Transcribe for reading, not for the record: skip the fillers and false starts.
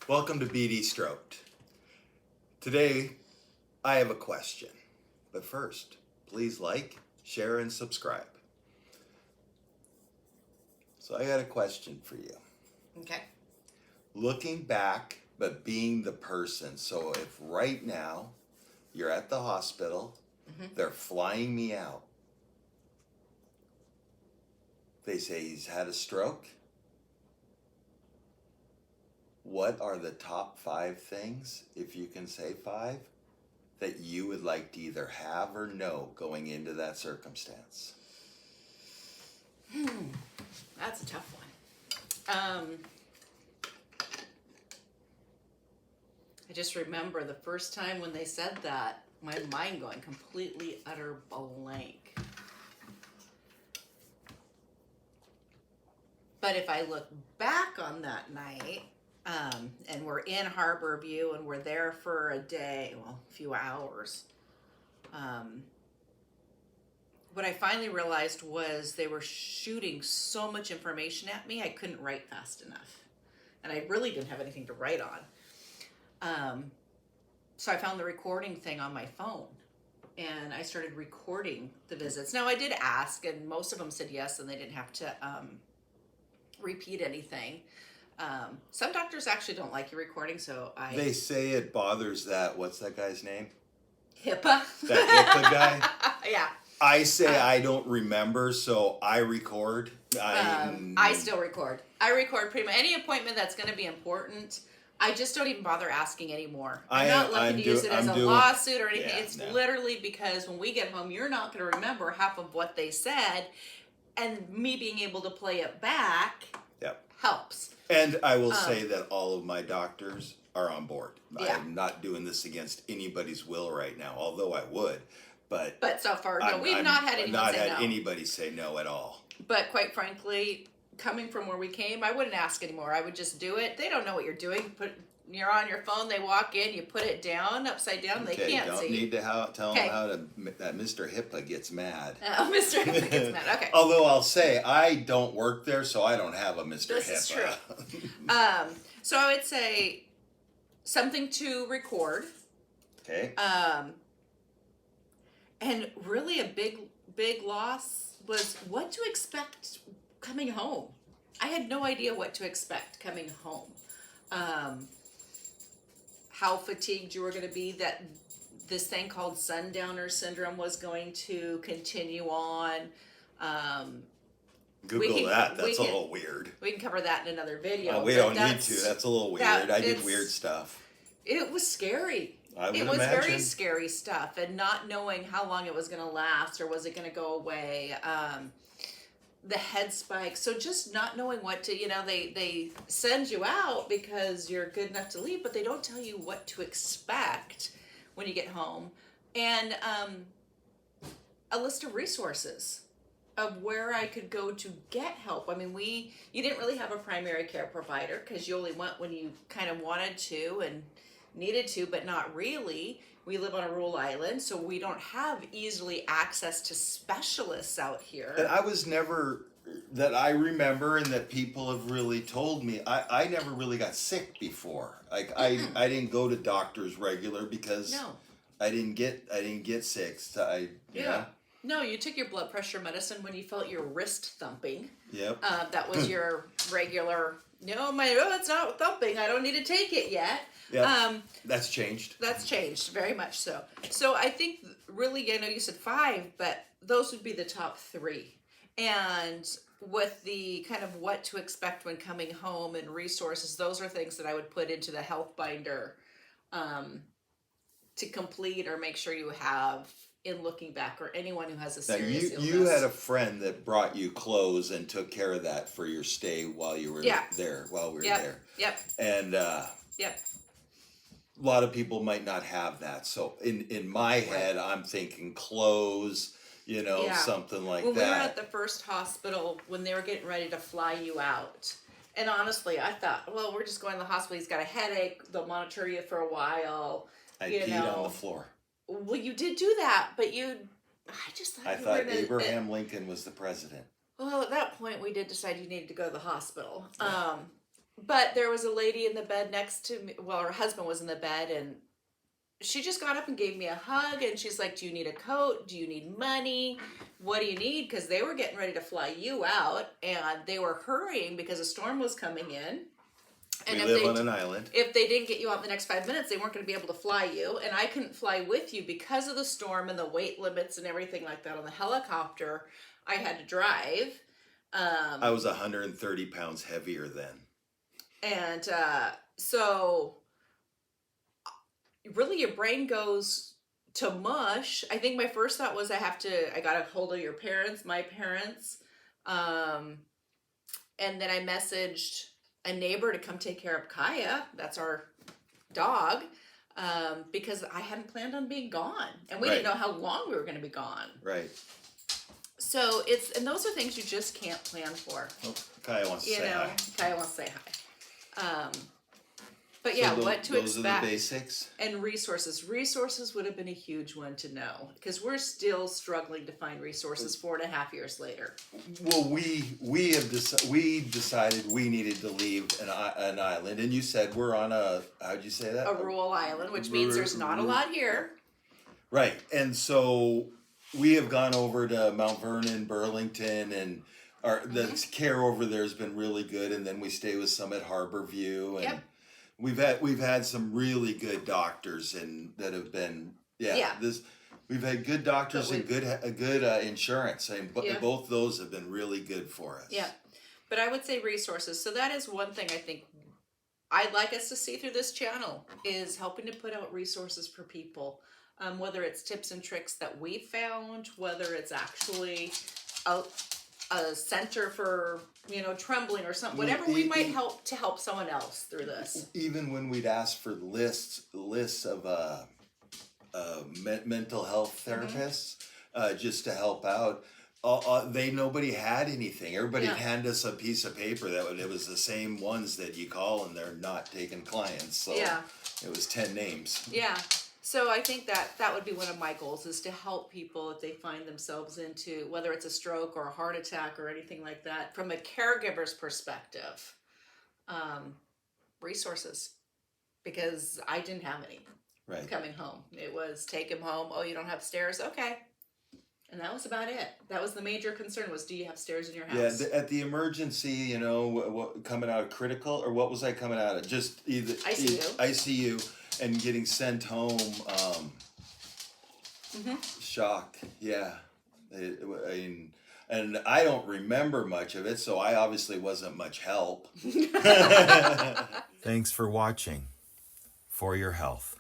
Welcome to BD Stroked. Today, I have a question. But first, please like, share, and subscribe. So I got a question for you. Okay. Looking back, but being the person. So if right now you're at the hospital, they're flying me out. They say he's had a stroke. What are the top 5 things, if you can say 5, that you would like to either have or know going into that circumstance? That's a tough one. I just remember the first time when they said that, my mind going completely utter blank. But if I look back on that night, and we're in Harborview and we're there for a day, well, a few hours, what I finally realized was they were shooting so much information at me, I couldn't write fast enough. And I really didn't have anything to write on. So I found the recording thing on my phone and I started recording the visits. Now I did ask and most of them said yes and they didn't have to repeat anything. Some doctors actually don't like you recording, so They say it bothers that, what's that guy's name? HIPAA. That HIPAA guy? Yeah. I say I don't remember, so I record. I still record. I record pretty much any appointment that's going to be important. I just don't even bother asking anymore. I'm not looking to use it as a lawsuit or anything. It's literally because when we get home, you're not going to remember half of what they said, and me being able to play it back helps. And I will say that all of my doctors are on board. Yeah. I'm not doing this against anybody's will right now, although I would. But so far, no, we've not had anyone say no. Anybody say no at all. But quite frankly, coming from where we came, I wouldn't ask anymore. I would just do it. They don't know what you're doing. You're on your phone. They walk in. You put it down, upside down. They can't see. Don't need to tell them how to. That Mr. HIPAA gets mad. Oh, Mr. HIPAA gets mad. Okay. Although I'll say I don't work there, so I don't have a Mr. This HIPAA. is true. So I would say something to record. Okay. And really a big loss was what to expect coming home. I had no idea what to expect coming home. How fatigued you were going to be, that this thing called sundowner syndrome was going to continue on. Google that. That's a little weird. We can cover that in another video. We don't need to. That's a little weird. I did weird stuff. It was scary. It was very scary stuff, and not knowing how long it was going to last or was it going to go away. The head spikes. So just not knowing what to, they send you out because you're good enough to leave, but they don't tell you what to expect when you get home. And a list of resources of where I could go to get help. I mean, you didn't really have a primary care provider because you only went when you kind of wanted to and needed to, but not really. We live on a rural island, so we don't have easily access to specialists out here. And I was never, that I remember and that people have really told me, I never really got sick before. Like I didn't go to doctors regular because I didn't get sick. So No, you took your blood pressure medicine when you felt your wrist thumping. Yep. That was your regular. It's not thumping. I don't need to take it yet. Yeah, that's changed. That's changed, very much so. So I think really, I know you said 5, but those would be the top 3. And with the kind of what to expect when coming home and resources, those are things that I would put into the health binder to complete or make sure you have in looking back, or anyone who has a serious illness. You had a friend that brought you clothes and took care of that for your stay while you were there, while we were there. Yep. And yep. A lot of people might not have that. So in my head, I'm thinking clothes, something like that. When we were at the first hospital, when they were getting ready to fly you out, and honestly, I thought, well, we're just going to the hospital. He's got a headache. They'll monitor you for a while. I peed on the floor. Well, you did do that, but I just thought I thought Abraham Lincoln was the president. Well, at that point, we did decide you needed to go to the hospital. But there was a lady in the bed next to me. Well, her husband was in the bed, and she just got up and gave me a hug, and she's like, do you need a coat? Do you need money? What do you need? Because they were getting ready to fly you out, and they were hurrying because a storm was coming in. And we live on an island. If they didn't get you out in the next 5 minutes, they weren't going to be able to fly you. And I couldn't fly with you because of the storm and the weight limits and everything like that on the helicopter. I had to drive. I was 130 pounds heavier then. And so really your brain goes to mush. I think my first thought was I got a hold of your parents, my parents. And then I messaged a neighbor to come take care of Kaya. That's our dog. Because I hadn't planned on being gone. And we didn't know how long we were going to be gone. Right. So and those are things you just can't plan for. Oh, Kaya wants to say hi. Kaya wants to say hi. But yeah, so what to those expect. Those are the basics. And resources. Resources would have been a huge one to know. Because we're still struggling to find resources 4.5 years later. Well, we decided we needed to leave an island. And you said we're on how'd you say that? A rural island, which means there's not a lot here. Right. And so we have gone over to Mount Vernon, Burlington, and the care over there has been really good. And then we stay with some at Harborview, and we've had some really good doctors that have been we've had good doctors and good insurance, and both those have been really good for us. Yeah, but I would say resources. So that is one thing I think I'd like us to see through this channel is helping to put out resources for people. Whether it's tips and tricks that we found, whether it's actually a center for trembling or something, whatever we might help to help someone else through this. Even when we'd ask for lists of mental health therapists, just to help out, nobody had anything. Everybody hand us a piece of paper it was the same ones that you call and they're not taking clients. So it was 10 names. Yeah. So I think that would be one of my goals is to help people if they find themselves into, whether it's a stroke or a heart attack or anything like that, from a caregiver's perspective, resources, because I didn't have any coming home. It was take him home. Oh, you don't have stairs? Okay. And that was about it. That was the major concern was, do you have stairs in your house? Yeah, at the emergency, what coming out of critical, or what was I coming out of? Just either ICU. And getting sent home, shocked. Yeah, and I don't remember much of it, so I obviously wasn't much help. Thanks for watching. For your health.